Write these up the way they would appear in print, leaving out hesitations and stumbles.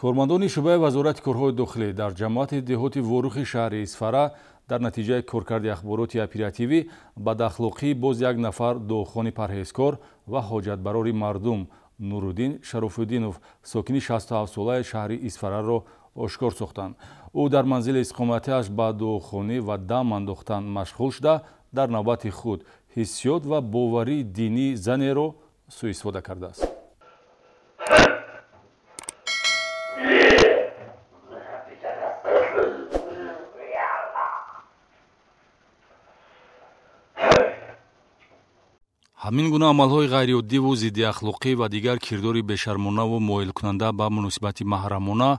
کارمندان شعبه وزارت کارهای داخلی در جماعت دهات ورخ شهر اسفره در نتیجه کارکرد اخبارات اپراتیوی بداخلاقی باز یک نفر داخل پرهیزکار و حاجتبرار مردم نورالدین شرافالدینов ساکن 67 ساله شهر اسفره را آشکار ساختند. او در منزل اقامتش به داخلی و دم انداختن مشغول شده در نوبت خود حسیات و باوری دینی زنی را سوء استفاده کرده است. ҳамин гуна амалҳои ғайриоддиву зидди ахлоқӣ ва дигар кирдори бешармонаву моилкунанда ба муносибати маҳрамона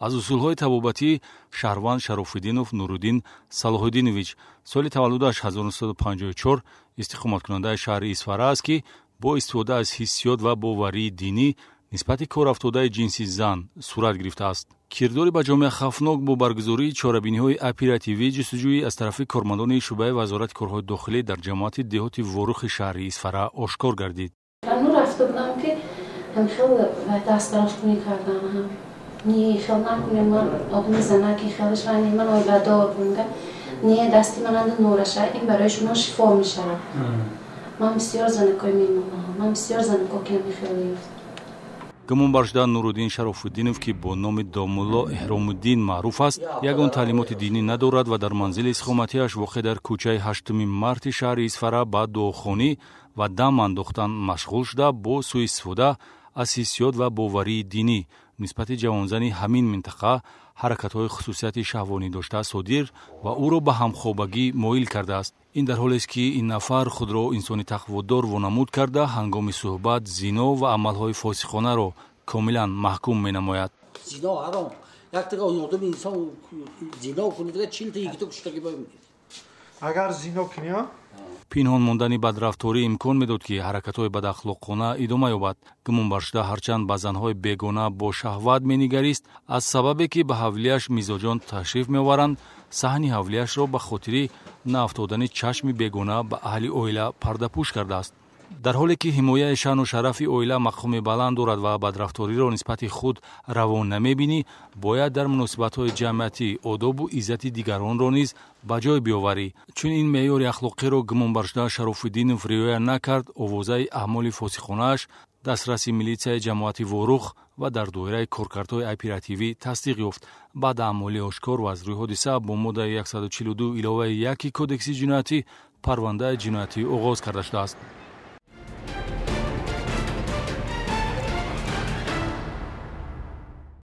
аз усулҳои табобатӣ шаҳрванд Шарофиддинов Нуруддин Салоҳиддинович соли таваллудаш 1954 истиқоматкунандаи шаҳри Исфара аст ки бо истифода аз ҳиссиёт ва боварии динӣ нисбати корафтодаи ҷинси зан сурат гирифтааст. кирдори ба ҷомеа хавфнок бо баргузории чорабиниҳои оперативӣ ҷустуҷӯӣ аз тарафи кормандони шӯъбаи вазорати корҳои дохилӣ дар ҷамоати деҳоти ворухи шаҳри Исфара ошкор гардид. рафта будам ки хел дастбараштунӣ карданам. Не хел накунем, ман одами занаки хелш вани ман оиладор бунда. Не дасти мананда нораша, ин барои шумо шифо мешавад. Ман бисёр занакой мемонам. Ман бисёр занакой ки хеле ёфт. гумонбаршуда Нуруддин Шарофалдинов ки бо номи Домулло Эҳромуддин маъруф аст, ягон таълимоти динӣ надорад ва дар манзили иқоматиаш воқеъ дар кӯчаи 8 марти шаҳри Исфара ба дуохонӣ ва дам андохтан машғул шуда бо сӯистифода аз ҳиссиёт ва боварии динӣ нисбати ҷавонзани ҳамин минтақа ҳаракатҳои хусусияти шаҳвонӣ дошта содир ва ӯро ба ҳамхобагӣ моил кардааст. ин дар ҳолест ки ин нафар худро инсони тақводор вонамуд карда ҳангоми суҳбат зино ва амалҳои фосихонаро комилан маҳкум менамояд. зино ҳаром. як тага одами инсон зино кунад, 40 та йигиту куштагӣ бавим. агар зино кунӣ пинҳон мондани бадрафторӣ имкон медод ки ҳаракатҳои бадахлоқона идома ёбад. гумонбаршуда ҳарчанд ба занҳои бегона бо шаҳват менигарист, аз сабабе ки ба ҳавлияш мизоҷон ташриф меоваранд, саҳни ҳавлияшро ба хотири наафтодани чашми бегона ба аҳли оила пардапӯш кардааст. дар ҳоле ки ҳимояи шаъну шарафи оила мақоми баланд дорад ва бадрафториро нисбати худ равон намебинӣ, бояд дар муносибатҳои ҷамъиятӣ одобу иззати дигаронро низ ба ҷой биоварӣ. чун ин меъёри ахлоқиро гумонбаршуда Шарофиддинов риоя накард, овозаи аъмоли фосихонааш дастраси милитсияи ҷамоати ворух ва дар доираи коркардҳои оперативӣ тасдиқ ёфт. баъди аъмоли ошкор ва аз рӯи ҳодиса бо моддаи 142 иловаи 1 кодекси ҷиноятӣ парвандаи ҷиноятӣ оғоз карда шудааст.